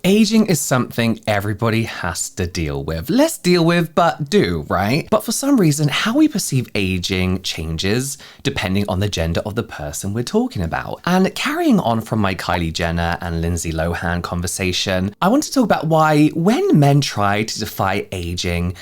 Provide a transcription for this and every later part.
Aging is something everybody has to deal with. Less deal with, but do, right? But for some reason, how we perceive aging changes depending on the gender of the person we're talking about. And carrying on from my Kylie Jenner and Lindsay Lohan conversation, I want to talk about why when men try to defy aging,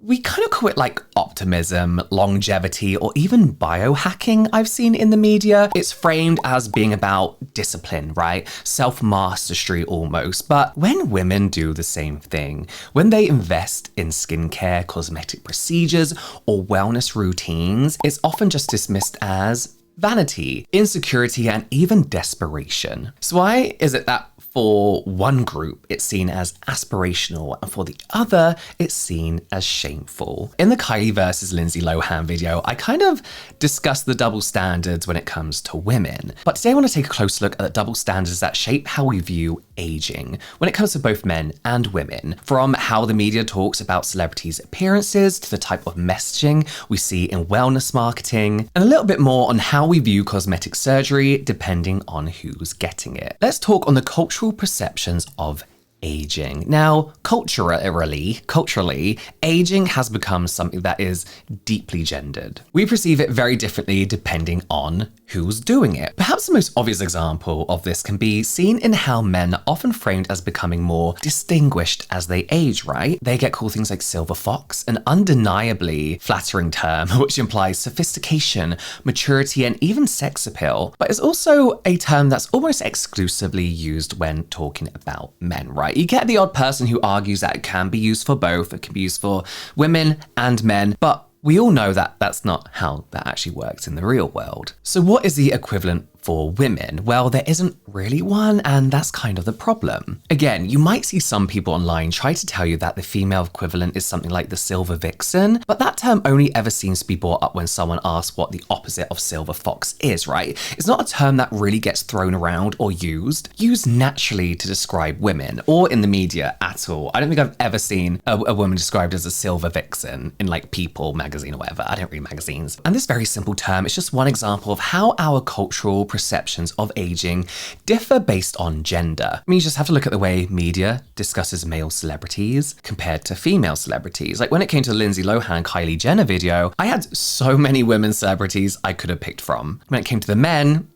we kind of call it like optimism, longevity, or even biohacking I've seen in the media. It's framed as being about discipline, right? Self-mastery almost. But when women do the same thing, when they invest in skincare, cosmetic procedures, or wellness routines, it's often just dismissed as vanity, insecurity, and even desperation. So why is it that for one group, it's seen as aspirational, and for the other, it's seen as shameful? In the Kylie versus Lindsay Lohan video, I kind of discussed the double standards when it comes to women. But today I want to take a close look at the double standards that shape how we view aging when it comes to both men and women, from how the media talks about celebrities' appearances to the type of messaging we see in wellness marketing, and a little bit more on how we view cosmetic surgery depending on who's getting it. Let's talk on the cultural perceptions of aging. Now, culturally, aging has become something that is deeply gendered. We perceive it very differently depending on who's doing it. Perhaps the most obvious example of this can be seen in how men are often framed as becoming more distinguished as they age, right? They get called things like silver fox, an undeniably flattering term which implies sophistication, maturity, and even sex appeal. But it's also a term that's almost exclusively used when talking about men, right? You get the odd person who argues that it can be used for both, it can be used for women and men, but we all know that that's not how that actually works in the real world. So what is the equivalent for women? Well, there isn't really one, and that's kind of the problem. Again, you might see some people online try to tell you that the female equivalent is something like the silver vixen, but that term only ever seems to be brought up when someone asks what the opposite of silver fox is, right? It's not a term that really gets thrown around or used naturally to describe women or in the media at all. I don't think I've ever seen a woman described as a silver vixen in like People magazine or whatever. I don't read magazines. And this very simple term is just one example of how our cultural perceptions of aging differ based on gender. I mean, you just have to look at the way media discusses male celebrities compared to female celebrities. Like when it came to the Lindsay Lohan, Kylie Jenner video, I had so many women celebrities I could have picked from. When it came to the men,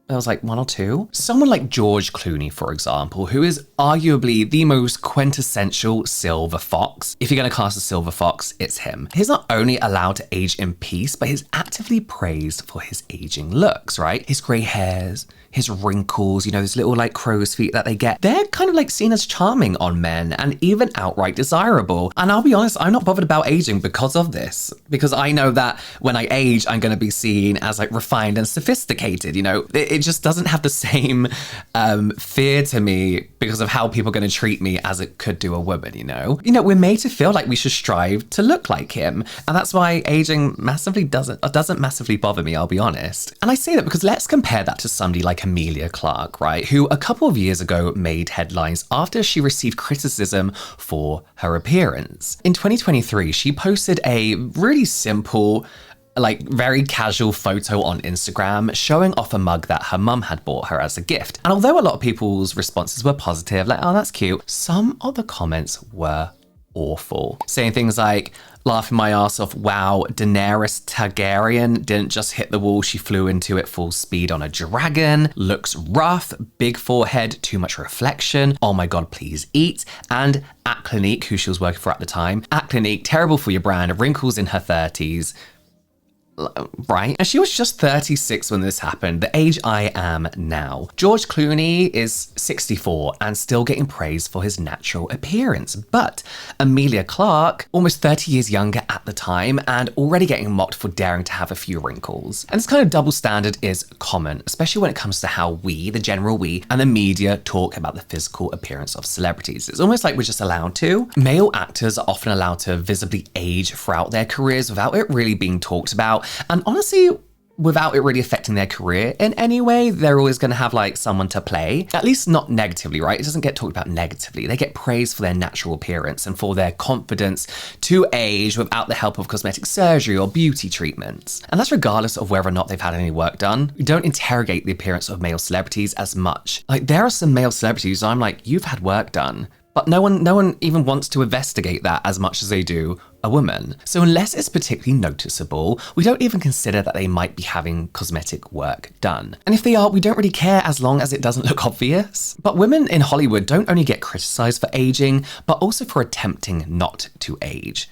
there was like one or two. Someone like George Clooney, for example, who is arguably the most quintessential silver fox. If you're going to cast a silver fox, it's him. He's not only allowed to age in peace, but he's actively praised for his aging looks, right? His grey hairs, his wrinkles, you know, those little like crow's feet that they get. They're kind of like seen as charming on men and even outright desirable. And I'll be honest, I'm not bothered about aging because of this, because I know that when I age, I'm going to be seen as like refined and sophisticated, you know? It just doesn't have the same fear to me because of how people are going to treat me as it could do a woman, you know? You know, we're made to feel like we should strive to look like him. And that's why aging doesn't massively bother me, I'll be honest. And I say that because let's compare that to somebody like Emilia Clarke, right? Who a couple of years ago made headlines after she received criticism for her appearance. In 2023, she posted a really simple, like very casual photo on Instagram showing off a mug that her mum had bought her as a gift. And although a lot of people's responses were positive, like, oh, that's cute, some of the comments were awful. Saying things like, laughing my ass off, wow, Daenerys Targaryen didn't just hit the wall, she flew into it full speed on a dragon, looks rough, big forehead, too much reflection, oh my god, please eat, and at Clinique, who she was working for at the time, at Clinique, terrible for your brand, wrinkles in her 30s, right? And she was just 36 when this happened, the age I am now. George Clooney is 64 and still getting praised for his natural appearance. But Emilia Clarke, almost 30 years younger at the time and already getting mocked for daring to have a few wrinkles. And this kind of double standard is common, especially when it comes to how we, the general we, and the media talk about the physical appearance of celebrities. It's almost like we're just allowed to. Male actors are often allowed to visibly age throughout their careers without it really being talked about. And honestly, without it really affecting their career in any way. They're always going to have like someone to play, at least not negatively, right? It doesn't get talked about negatively. They get praised for their natural appearance and for their confidence to age without the help of cosmetic surgery or beauty treatments. And that's regardless of whether or not they've had any work done. We don't interrogate the appearance of male celebrities as much. Like there are some male celebrities I'm like, you've had work done, but no one even wants to investigate that as much as they do a woman. So unless it's particularly noticeable, we don't even consider that they might be having cosmetic work done. And if they are, we don't really care as long as it doesn't look obvious. But women in Hollywood don't only get criticized for aging, but also for attempting not to age,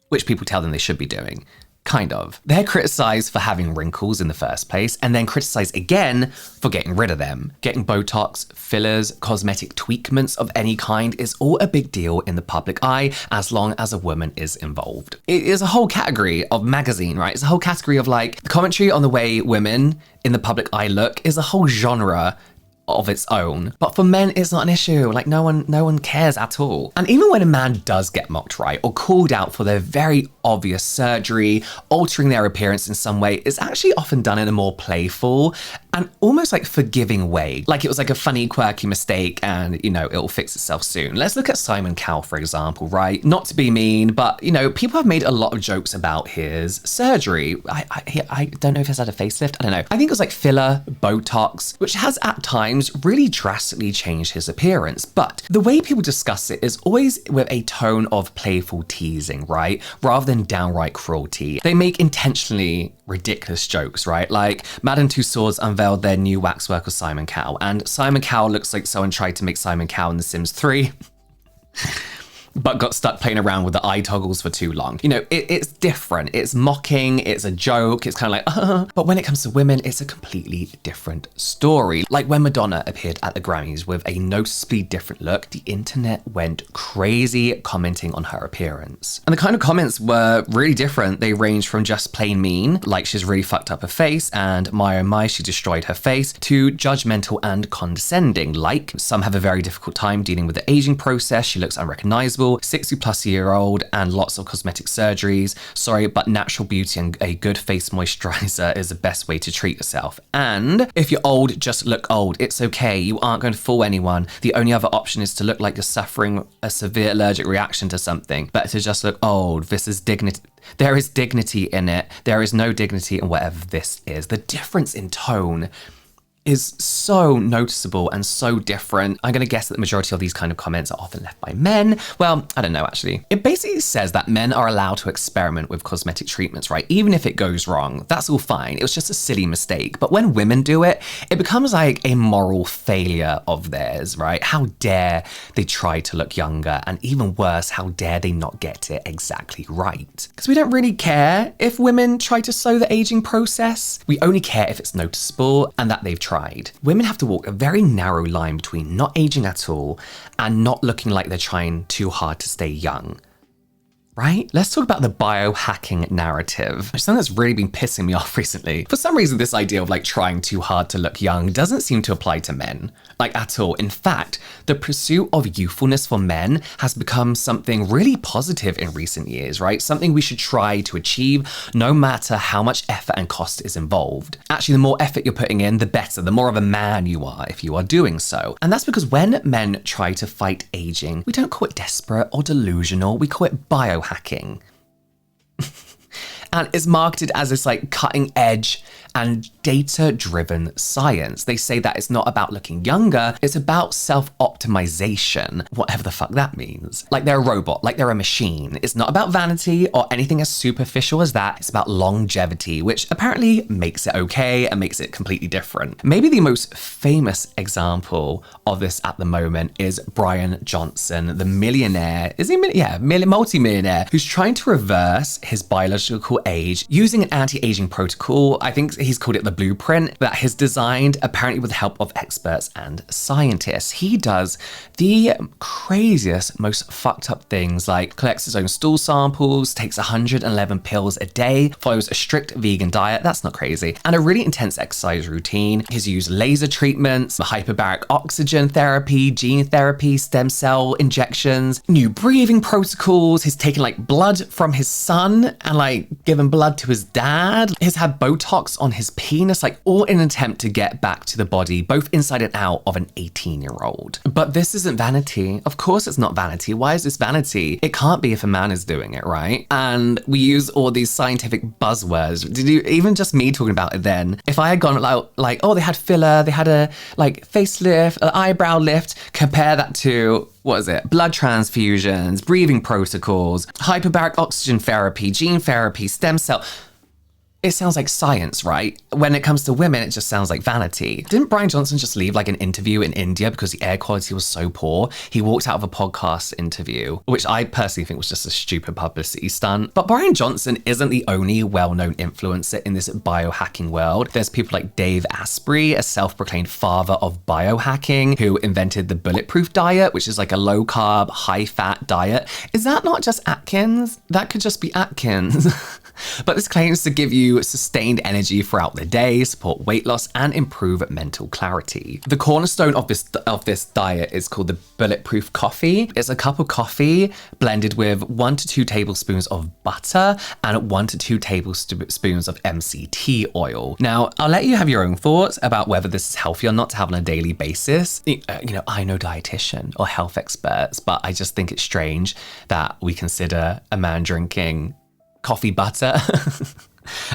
which people tell them they should be doing. Kind of. They're criticized for having wrinkles in the first place, and then criticized again for getting rid of them. Getting Botox, fillers, cosmetic tweakments of any kind is all a big deal in the public eye as long as a woman is involved. It is a whole category of magazine, right? It's a whole category of like commentary on the way women in the public eye look is a whole genre of its own. But for men, it's not an issue. Like no one cares at all. And even when a man does get mocked, right, or called out for their very obvious surgery, altering their appearance in some way, it's actually often done in a more playful and almost like forgiving way. Like it was like a funny, quirky mistake and, you know, it'll fix itself soon. Let's look at Simon Cowell, for example, right? Not to be mean, but, you know, people have made a lot of jokes about his surgery. I don't know if he's had a facelift. I don't know. I think it was like filler, Botox, which has at times really drastically changed his appearance. But the way people discuss it is always with a tone of playful teasing, right? Rather than downright cruelty. They make intentionally ridiculous jokes, right? Like Madame Tussauds unveiled their new waxwork of Simon Cowell, and Simon Cowell looks like someone tried to make Simon Cowell in The Sims 3. But got stuck playing around with the eye toggles for too long. You know, it's different. It's mocking, it's a joke, it's kind of like, But when it comes to women, it's a completely different story. Like when Madonna appeared at the Grammys with a noticeably different look, the internet went crazy commenting on her appearance. And the kind of comments were really different. They ranged from just plain mean, like she's really fucked up her face, and my oh my, she destroyed her face, to judgmental and condescending, like some have a very difficult time dealing with the aging process, she looks unrecognizable, 60-plus-year-old and lots of cosmetic surgeries. Sorry, but natural beauty and a good face moisturizer is the best way to treat yourself. And if you're old, just look old. It's okay. You aren't going to fool anyone. The only other option is to look like you're suffering a severe allergic reaction to something. Better to just look old. This is dignity. There is dignity in it. There is no dignity in whatever this is. The difference in tone is so noticeable and so different. I'm going to guess that the majority of these kind of comments are often left by men. Well, I don't know, actually. It basically says that men are allowed to experiment with cosmetic treatments, right? Even if it goes wrong, that's all fine. It was just a silly mistake. But when women do it, it becomes like a moral failure of theirs, right? How dare they try to look younger? And even worse, how dare they not get it exactly right? Because we don't really care if women try to slow the aging process. We only care if it's noticeable and that they've tried. Women have to walk a very narrow line between not aging at all and not looking like they're trying too hard to stay young. Right? Let's talk about the biohacking narrative, which is something that's really been pissing me off recently. For some reason, this idea of like trying too hard to look young doesn't seem to apply to men, like at all. In fact, the pursuit of youthfulness for men has become something really positive in recent years, right? Something we should try to achieve no matter how much effort and cost is involved. Actually, the more effort you're putting in, the better, the more of a man you are if you are doing so. And that's because when men try to fight aging, we don't call it desperate or delusional, we call it biohacking. And it's marketed as this like cutting edge and data-driven science. They say that it's not about looking younger, it's about self-optimization, whatever the fuck that means. Like they're a robot, like they're a machine. It's not about vanity or anything as superficial as that. It's about longevity, which apparently makes it okay and makes it completely different. Maybe the most famous example of this at the moment is Brian Johnson, the millionaire, is he multi-millionaire, who's trying to reverse his biological age using an anti-aging protocol. I think he's called it the the blueprint that he's designed, apparently with the help of experts and scientists. He does the craziest, most fucked up things, like collects his own stool samples, takes 111 pills a day, follows a strict vegan diet, that's not crazy, and a really intense exercise routine. He's used laser treatments, hyperbaric oxygen therapy, gene therapy, stem cell injections, new breathing protocols. He's taken like blood from his son and like given blood to his dad. He's had Botox on his penis, like all in an attempt to get back to the body, both inside and out of an 18-year-old. But this isn't vanity. Of course it's not vanity. Why is this vanity? It can't be if a man is doing it, right? And we use all these scientific buzzwords. Did you, even just me talking about it then, if I had gone like, oh, they had filler, they had a like facelift, an eyebrow lift, compare that to, what is it? Blood transfusions, breathing protocols, hyperbaric oxygen therapy, gene therapy, stem cell. It sounds like science, right? When it comes to women, it just sounds like vanity. Didn't Brian Johnson just leave like an interview in India because the air quality was so poor? He walked out of a podcast interview, which I personally think was just a stupid publicity stunt. But Brian Johnson isn't the only well-known influencer in this biohacking world. There's people like Dave Asprey, a self-proclaimed father of biohacking, who invented the bulletproof diet, which is like a low-carb, high-fat diet. Is that not just Atkins? That could just be Atkins. But this claims to give you sustained energy throughout the day, support weight loss, and improve mental clarity. The cornerstone of this diet is called the bulletproof coffee. It's a cup of coffee blended with 1 to 2 tablespoons of butter and 1 to 2 tablespoons of MCT oil. Now, I'll let you have your own thoughts about whether this is healthy or not to have on a daily basis. I'm no dietitian or health experts, but I just think it's strange that we consider a man drinking coffee butter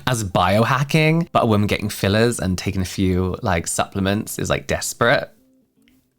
as biohacking, but a woman getting fillers and taking a few like supplements is like desperate.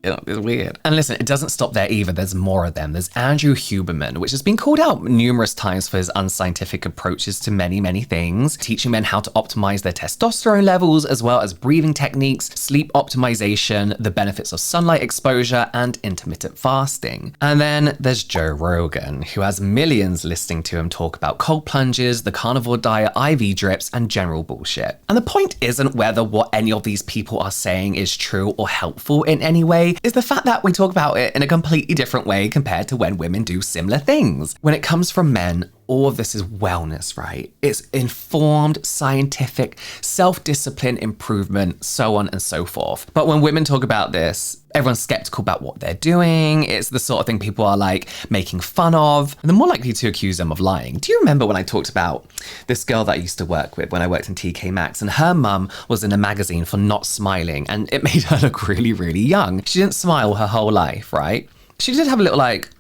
It's weird. And listen, it doesn't stop there either. There's more of them. There's Andrew Huberman, which has been called out numerous times for his unscientific approaches to many, many things, teaching men how to optimize their testosterone levels, as well as breathing techniques, sleep optimization, the benefits of sunlight exposure, and intermittent fasting. And then there's Joe Rogan, who has millions listening to him talk about cold plunges, the carnivore diet, IV drips, and general bullshit. And the point isn't whether what any of these people are saying is true or helpful in any way, is the fact that we talk about it in a completely different way compared to when women do similar things. When it comes from men, all of this is wellness, right? It's informed, scientific, self-discipline, improvement, so on and so forth. But when women talk about this, everyone's skeptical about what they're doing. It's the sort of thing people are like making fun of, and they're more likely to accuse them of lying. Do you remember when I talked about this girl that I used to work with when I worked in TK Maxx, and her mum was in a magazine for not smiling, and it made her look really, really young. She didn't smile her whole life, right? She did have a little like,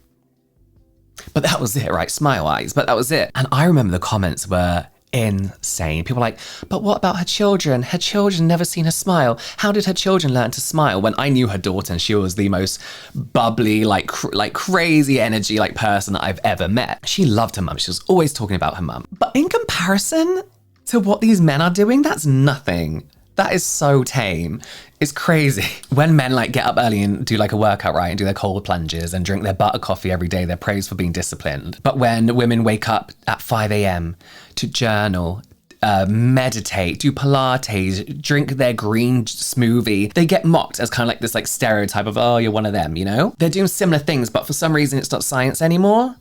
but that was it, right? Smile eyes, but that was it. And I remember the comments were insane. People were like, but what about her children? Her children never seen her smile. How did her children learn to smile? When I knew her daughter and she was the most bubbly, like crazy energy, like person that I've ever met. She loved her mum. She was always talking about her mum. But in comparison to what these men are doing, that's nothing. That is so tame. It's crazy. When men like get up early and do like a workout, right, and do their cold plunges and drink their butter coffee every day, they're praised for being disciplined. But when women wake up at 5 a.m. to journal, meditate, do Pilates, drink their green smoothie, they get mocked as kind of like this like stereotype of, oh, you're one of them, you know? They're doing similar things, but for some reason it's not science anymore.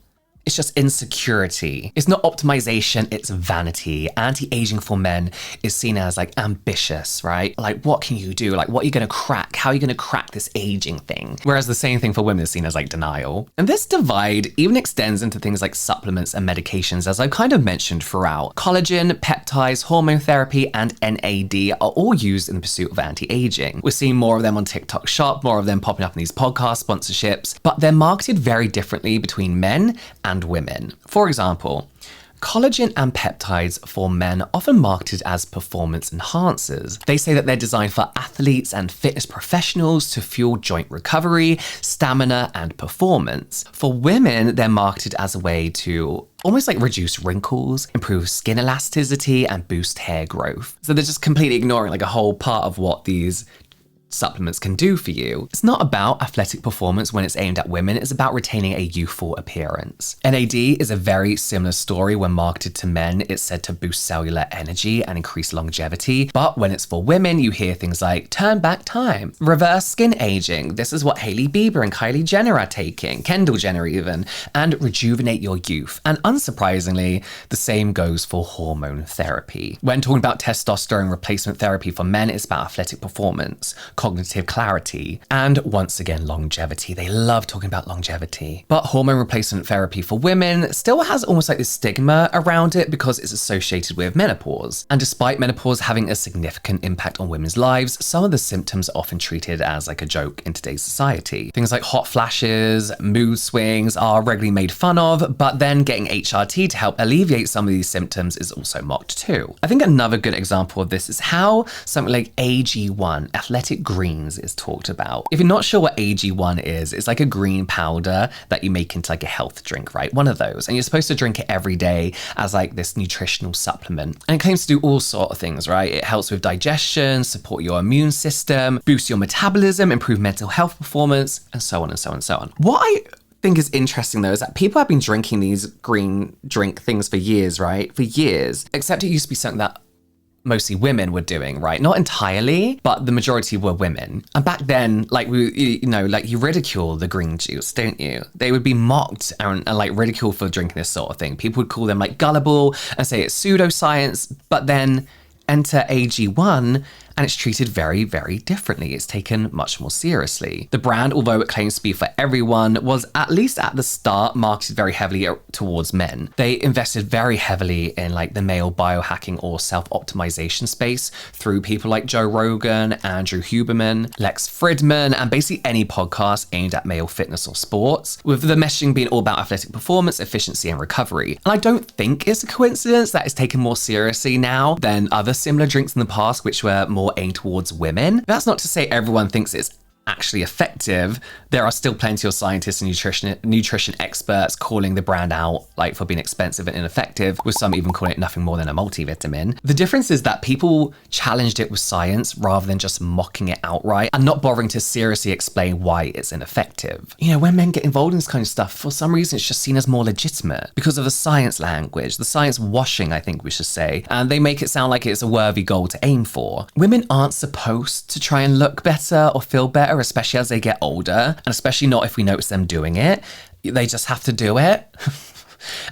It's just insecurity. It's not optimization, it's vanity. Anti-aging for men is seen as like ambitious, right? Like, what can you do? Like, what are you gonna crack? How are you gonna crack this aging thing? Whereas the same thing for women is seen as like denial. And this divide even extends into things like supplements and medications, as I've kind of mentioned throughout. Collagen, peptides, hormone therapy, and NAD are all used in the pursuit of anti-aging. We're seeing more of them on TikTok Shop, more of them popping up in these podcast sponsorships, but they're marketed very differently between men and women. For example, collagen and peptides for men are often marketed as performance enhancers. They say that they're designed for athletes and fitness professionals to fuel joint recovery, stamina, and performance. For women, they're marketed as a way to almost like reduce wrinkles, improve skin elasticity, and boost hair growth. So they're just completely ignoring like a whole part of what these supplements can do for you. It's not about athletic performance when it's aimed at women, it's about retaining a youthful appearance. NAD is a very similar story. When marketed to men, it's said to boost cellular energy and increase longevity. But when it's for women, you hear things like turn back time, reverse skin aging, this is what Hailey Bieber and Kylie Jenner are taking, Kendall Jenner even, and rejuvenate your youth. And unsurprisingly, the same goes for hormone therapy. When talking about testosterone replacement therapy for men, it's about athletic performance, cognitive clarity, and once again, longevity. They love talking about longevity. But hormone replacement therapy for women still has almost like this stigma around it because it's associated with menopause. And despite menopause having a significant impact on women's lives, some of the symptoms are often treated as like a joke in today's society. Things like hot flashes, mood swings are regularly made fun of, but then getting HRT to help alleviate some of these symptoms is also mocked too. I think another good example of this is how something like AG1, athletic greens, is talked about. If you're not sure what AG1 is, it's like a green powder that you make into like a health drink, right? One of those. And you're supposed to drink it every day as like this nutritional supplement. And it claims to do all sorts of things, right? It helps with digestion, support your immune system, boost your metabolism, improve mental health performance, and so on and so on and so on. What I think is interesting though is that people have been drinking these green drink things for years, right? For years, except it used to be something that mostly women were doing, right? Not entirely, but the majority were women. And back then, like you ridicule the green juice, don't you? They would be mocked and like ridiculed for drinking this sort of thing. People would call them like gullible and say it's pseudoscience, but then enter AG1 and it's treated very, very differently. It's taken much more seriously. The brand, although it claims to be for everyone, was at least at the start marketed very heavily towards men. They invested very heavily in like the male biohacking or self-optimization space through people like Joe Rogan, Andrew Huberman, Lex Fridman, and basically any podcast aimed at male fitness or sports, with the messaging being all about athletic performance, efficiency, and recovery. And I don't think it's a coincidence that it's taken more seriously now than other similar drinks in the past, which were more aimed towards women. That's not to say everyone thinks it's actually effective. There are still plenty of scientists and nutrition experts calling the brand out like for being expensive and ineffective, with some even calling it nothing more than a multivitamin. The difference is that people challenged it with science rather than just mocking it outright and not bothering to seriously explain why it's ineffective. You know, when men get involved in this kind of stuff, for some reason it's just seen as more legitimate because of the science language, the science washing, I think we should say, and they make it sound like it's a worthy goal to aim for. Women aren't supposed to try and look better or feel better, especially as they get older, and especially not if we notice them doing it. They just have to do it.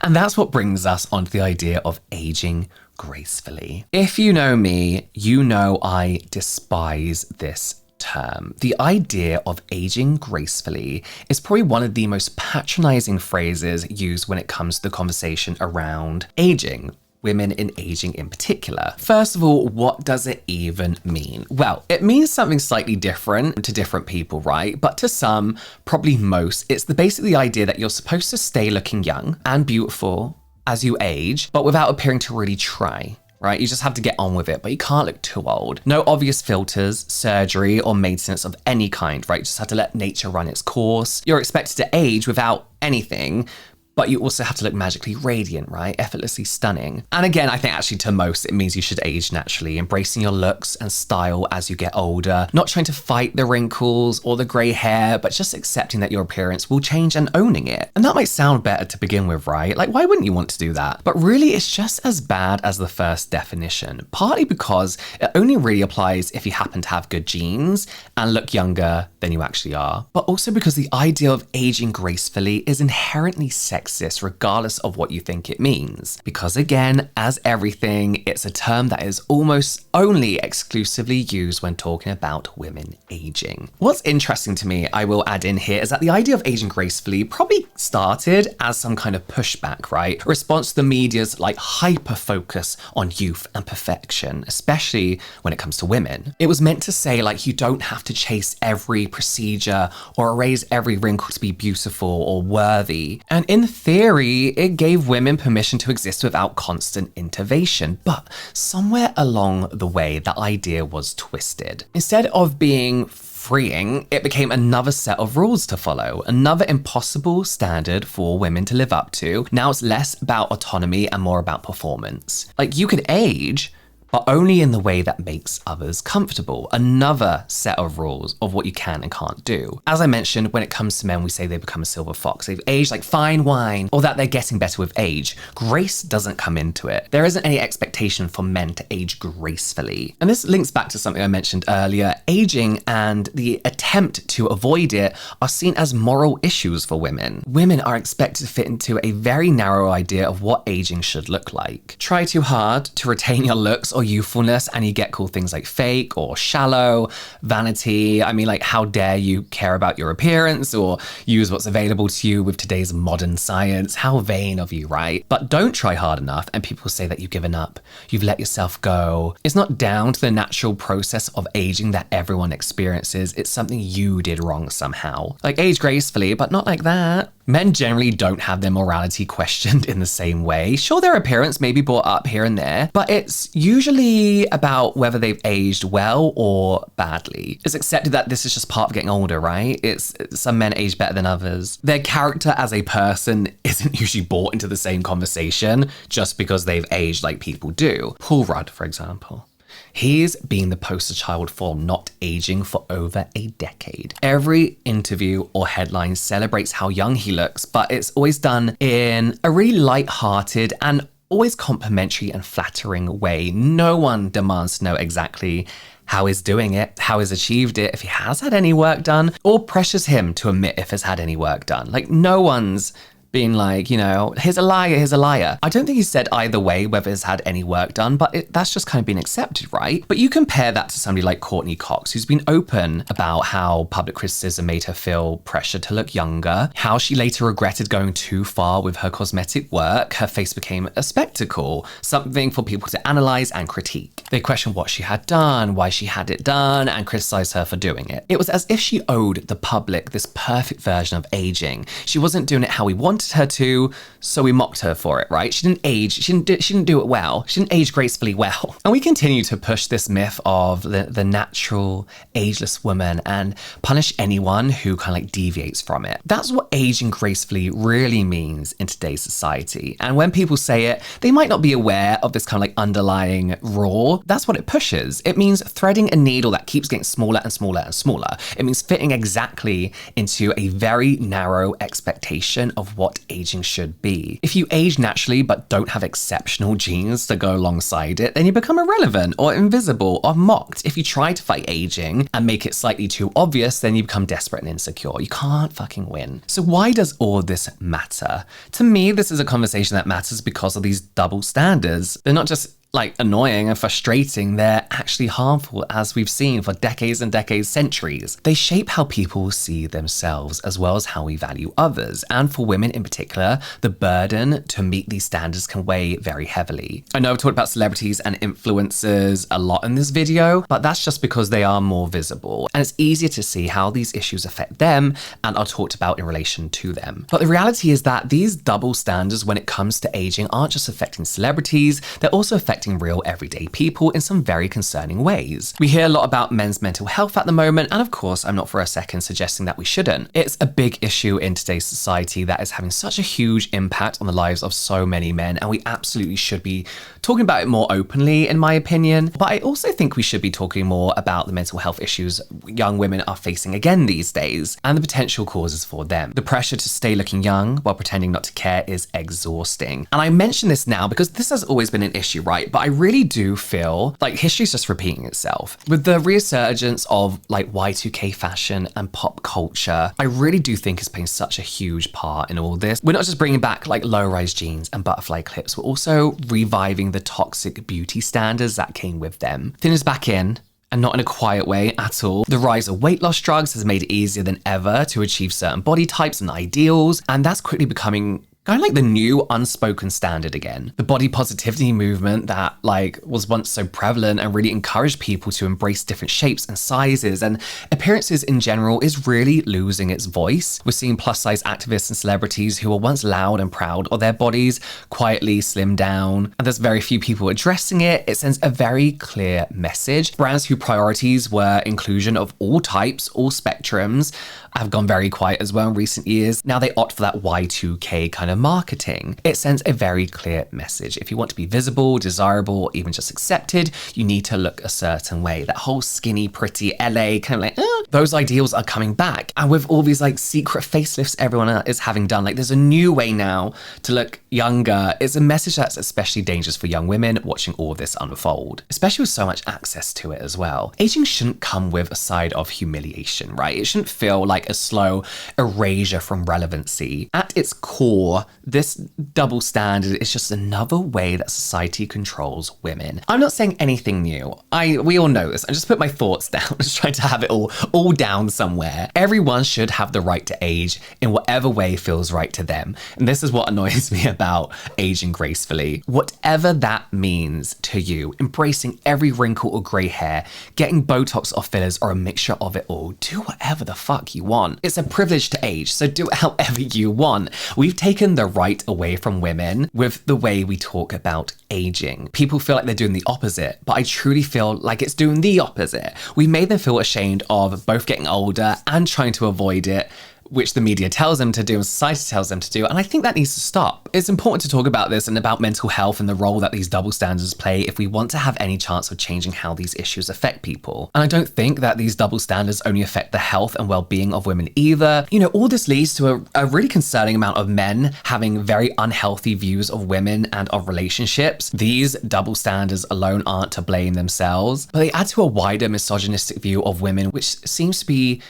And that's what brings us onto the idea of aging gracefully. If you know me, you know I despise this term. The idea of aging gracefully is probably one of the most patronizing phrases used when it comes to the conversation around aging. Women in aging in particular. First of all, what does it even mean? Well, it means something slightly different to different people, right? But to some, probably most, it's basically the idea that you're supposed to stay looking young and beautiful as you age, but without appearing to really try. Right? You just have to get on with it, but you can't look too old. No obvious filters, surgery, or maintenance of any kind, right? You just have to let nature run its course. You're expected to age without anything, but you also have to look magically radiant, right? Effortlessly stunning. And again, I think actually to most, it means you should age naturally, embracing your looks and style as you get older, not trying to fight the wrinkles or the gray hair, but just accepting that your appearance will change and owning it. And that might sound better to begin with, right? Like, why wouldn't you want to do that? But really, it's just as bad as the first definition, partly because it only really applies if you happen to have good genes and look younger than you actually are. But also because the idea of aging gracefully is inherently sexist, regardless of what you think it means. Because again, as everything, it's a term that is almost only exclusively used when talking about women aging. What's interesting to me, I will add in here, is that the idea of aging gracefully probably started as some kind of pushback, right? A response to the media's like hyper focus on youth and perfection, especially when it comes to women. It was meant to say like, you don't have to chase every procedure or erase every wrinkle to be beautiful or worthy. And in theory, it gave women permission to exist without constant intervention. But somewhere along the way, that idea was twisted. Instead of being freeing, it became another set of rules to follow, another impossible standard for women to live up to. Now it's less about autonomy and more about performance. Like, you could age, but only in the way that makes others comfortable. Another set of rules of what you can and can't do. As I mentioned, when it comes to men, we say they become a silver fox. They've aged like fine wine, or that they're getting better with age. Grace doesn't come into it. There isn't any expectation for men to age gracefully. And this links back to something I mentioned earlier. Aging and the attempt to avoid it are seen as moral issues for women. Women are expected to fit into a very narrow idea of what aging should look like. Try too hard to retain your looks or youthfulness and you get called things like fake or shallow, vanity. I mean, like, how dare you care about your appearance or use what's available to you with today's modern science? How vain of you, right? But don't try hard enough and people say that you've given up. You've let yourself go. It's not down to the natural process of aging that everyone experiences. It's something you did wrong somehow. Like, age gracefully, but not like that. Men generally don't have their morality questioned in the same way. Sure, their appearance may be brought up here and there, but it's usually about whether they've aged well or badly. It's accepted that this is just part of getting older, right? It's some men age better than others. Their character as a person isn't usually brought into the same conversation just because they've aged like people do. Paul Rudd, for example. He's been the poster child for not aging for over a decade. Every interview or headline celebrates how young he looks, but it's always done in a really light-hearted and always complimentary and flattering way. No one demands to know exactly how he's doing it, how he's achieved it, if he has had any work done, or pressures him to admit if he's had any work done. Like, no one's being like, you know, here's a liar, here's a liar. I don't think he said either way whether he's had any work done, but that's just kind of been accepted, right? But you compare that to somebody like Courtney Cox, who's been open about how public criticism made her feel pressure to look younger, how she later regretted going too far with her cosmetic work. Her face became a spectacle, something for people to analyze and critique. They questioned what she had done, why she had it done, and criticized her for doing it. It was as if she owed the public this perfect version of aging. She wasn't doing it how we wanted her to, so we mocked her for it, right? She didn't age, she didn't do it well. She didn't age gracefully well. And we continue to push this myth of the natural, ageless woman and punish anyone who kind of like deviates from it. That's what aging gracefully really means in today's society. And when people say it, they might not be aware of this kind of like underlying raw. That's what it pushes. It means threading a needle that keeps getting smaller and smaller and smaller. It means fitting exactly into a very narrow expectation of what aging should be. If you age naturally but don't have exceptional genes to go alongside it, then you become irrelevant or invisible or mocked. If you try to fight aging and make it slightly too obvious, then you become desperate and insecure. You can't fucking win. So why does all this matter? To me, this is a conversation that matters because of these double standards. They're not just like annoying and frustrating, they're actually harmful, as we've seen for decades and decades, centuries. They shape how people see themselves as well as how we value others. And for women in particular, the burden to meet these standards can weigh very heavily. I know I've talked about celebrities and influencers a lot in this video, but that's just because they are more visible. And it's easier to see how these issues affect them and are talked about in relation to them. But the reality is that these double standards when it comes to aging aren't just affecting celebrities, they're also affecting real everyday people in some very concerning ways. We hear a lot about men's mental health at the moment, and of course, I'm not for a second suggesting that we shouldn't. It's a big issue in today's society that is having such a huge impact on the lives of so many men, and we absolutely should be talking about it more openly, in my opinion. But I also think we should be talking more about the mental health issues young women are facing again these days, and the potential causes for them. The pressure to stay looking young while pretending not to care is exhausting. And I mention this now because this has always been an issue, right? But I really do feel like history's just repeating itself. With the resurgence of like Y2K fashion and pop culture, I really do think it's playing such a huge part in all this. We're not just bringing back like low-rise jeans and butterfly clips, we're also reviving the toxic beauty standards that came with them. Thin is back in, and not in a quiet way at all. The rise of weight loss drugs has made it easier than ever to achieve certain body types and ideals, and that's quickly becoming kind of like the new unspoken standard again. The body positivity movement that like was once so prevalent and really encouraged people to embrace different shapes and sizes and appearances in general is really losing its voice. We're seeing plus size activists and celebrities who were once loud and proud of their bodies quietly slim down, and there's very few people addressing it. It sends a very clear message. Brands whose priorities were inclusion of all types, all spectrums, have gone very quiet as well in recent years. Now they opt for that Y2K kind of marketing. It sends a very clear message. If you want to be visible, desirable, or even just accepted, you need to look a certain way. That whole skinny, pretty LA kind of like, those ideals are coming back. And with all these like secret facelifts everyone is having done, like there's a new way now to look younger. It's a message that's especially dangerous for young women watching all of this unfold, especially with so much access to it as well. Aging shouldn't come with a side of humiliation, right? It shouldn't feel like a slow erasure from relevancy. At its core, this double standard is just another way that society controls women. I'm not saying anything new. We all know this. I just put my thoughts down, just trying to have it all down somewhere. Everyone should have the right to age in whatever way feels right to them. And this is what annoys me about aging gracefully. Whatever that means to you, embracing every wrinkle or grey hair, getting Botox or fillers or a mixture of it all, do whatever the fuck you want. It's a privilege to age, so do it however you want. We've taken the right away from women with the way we talk about aging. People feel like they're doing the opposite, but I truly feel like it's doing the opposite. We made them feel ashamed of both getting older and trying to avoid it, which the media tells them to do and society tells them to do. And I think that needs to stop. It's important to talk about this and about mental health and the role that these double standards play if we want to have any chance of changing how these issues affect people. And I don't think that these double standards only affect the health and well-being of women either. You know, all this leads to a really concerning amount of men having very unhealthy views of women and of relationships. These double standards alone aren't to blame themselves, but they add to a wider misogynistic view of women, which seems to be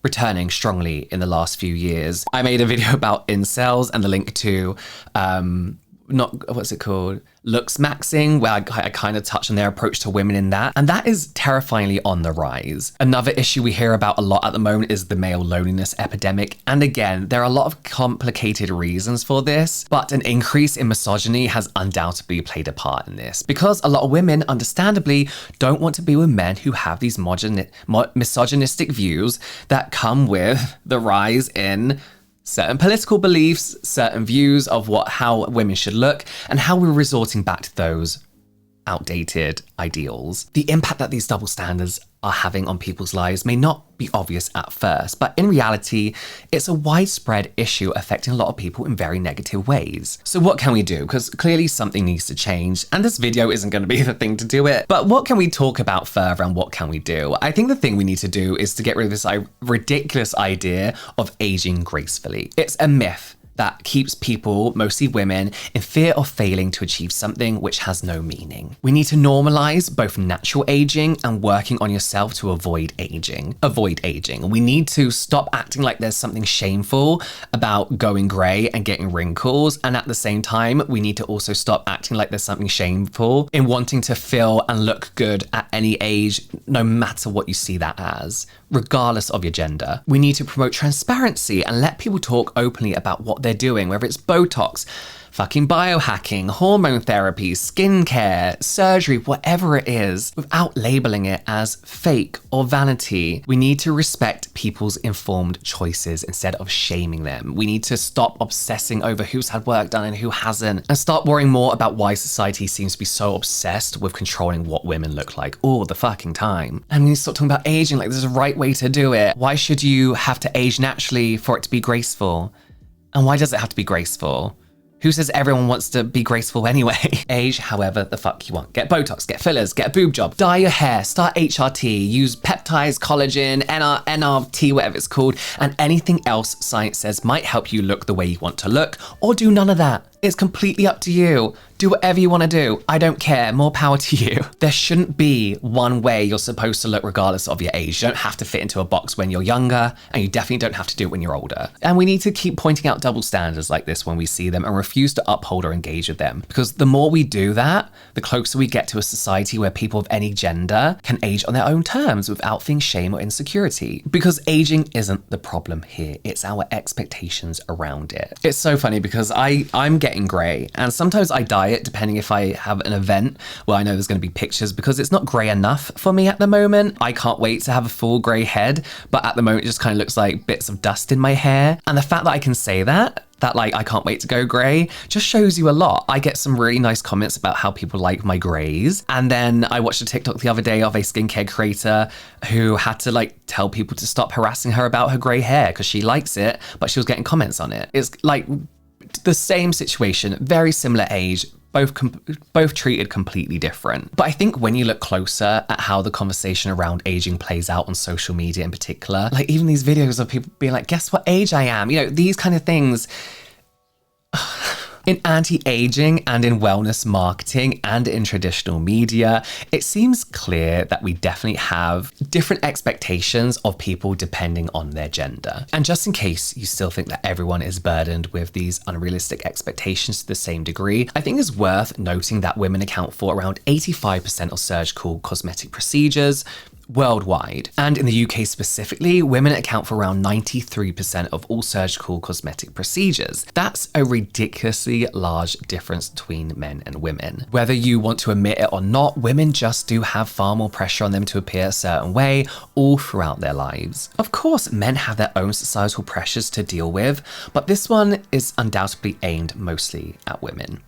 returning strongly in the last few years. I made a video about incels and the link to looks maxing, where I kind of touch on their approach to women in that. And that is terrifyingly on the rise. Another issue we hear about a lot at the moment is the male loneliness epidemic. And again, there are a lot of complicated reasons for this, but an increase in misogyny has undoubtedly played a part in this, because a lot of women, understandably, don't want to be with men who have these misogynistic views that come with the rise in certain political beliefs, certain views of how women should look, and how we're resorting back to those outdated ideals. The impact that these double standards are having on people's lives may not be obvious at first, but in reality, it's a widespread issue affecting a lot of people in very negative ways. So what can we do? Because clearly something needs to change, and this video isn't going to be the thing to do it. But what can we talk about further, and what can we do? I think the thing we need to do is to get rid of this ridiculous idea of aging gracefully. It's a myth that keeps people, mostly women, in fear of failing to achieve something which has no meaning. We need to normalize both natural aging and working on yourself to avoid aging. We need to stop acting like there's something shameful about going grey and getting wrinkles. And at the same time, we need to also stop acting like there's something shameful in wanting to feel and look good at any age, no matter what you see that as, regardless of your gender. We need to promote transparency and let people talk openly about what they're doing, whether it's Botox, fucking biohacking, hormone therapy, skincare, surgery, whatever it is, without labeling it as fake or vanity. We need to respect people's informed choices instead of shaming them. We need to stop obsessing over who's had work done and who hasn't, and start worrying more about why society seems to be so obsessed with controlling what women look like all the fucking time. And we need to stop talking about aging like there's a right way to do it. Why should you have to age naturally for it to be graceful? And why does it have to be graceful? Who says everyone wants to be graceful anyway? Age however the fuck you want. Get Botox, get fillers, get a boob job, dye your hair, start HRT, use peptides, collagen, NRT, whatever it's called, and anything else science says might help you look the way you want to look, or do none of that. It's completely up to you. Do whatever you want to do. I don't care. More power to you. There shouldn't be one way you're supposed to look regardless of your age. You don't have to fit into a box when you're younger, and you definitely don't have to do it when you're older. And we need to keep pointing out double standards like this when we see them and refuse to uphold or engage with them. Because the more we do that, the closer we get to a society where people of any gender can age on their own terms without feeling shame or insecurity. Because aging isn't the problem here. It's our expectations around it. It's so funny because I'm getting grey, and sometimes I dye it depending if I have an event where I know there's going to be pictures, because it's not grey enough for me at the moment. I can't wait to have a full grey head, but at the moment it just kind of looks like bits of dust in my hair. And the fact that I can say that that like I can't wait to go grey just shows you a lot. I get some really nice comments about how people like my greys. And then I watched a TikTok the other day of a skincare creator who had to like tell people to stop harassing her about her grey hair because she likes it, but she was getting comments on it. It's like the same situation, very similar age, both treated completely different. But I think when you look closer at how the conversation around aging plays out on social media in particular, like even these videos of people being like, guess what age I am? You know, these kind of things. In anti-aging and in wellness marketing and in traditional media, it seems clear that we definitely have different expectations of people depending on their gender. And just in case you still think that everyone is burdened with these unrealistic expectations to the same degree, I think it's worth noting that women account for around 85% of surgical cosmetic procedures worldwide. And in the UK specifically, women account for around 93% of all surgical cosmetic procedures. That's a ridiculously large difference between men and women. Whether you want to admit it or not, women just do have far more pressure on them to appear a certain way all throughout their lives. Of course, men have their own societal pressures to deal with, but this one is undoubtedly aimed mostly at women.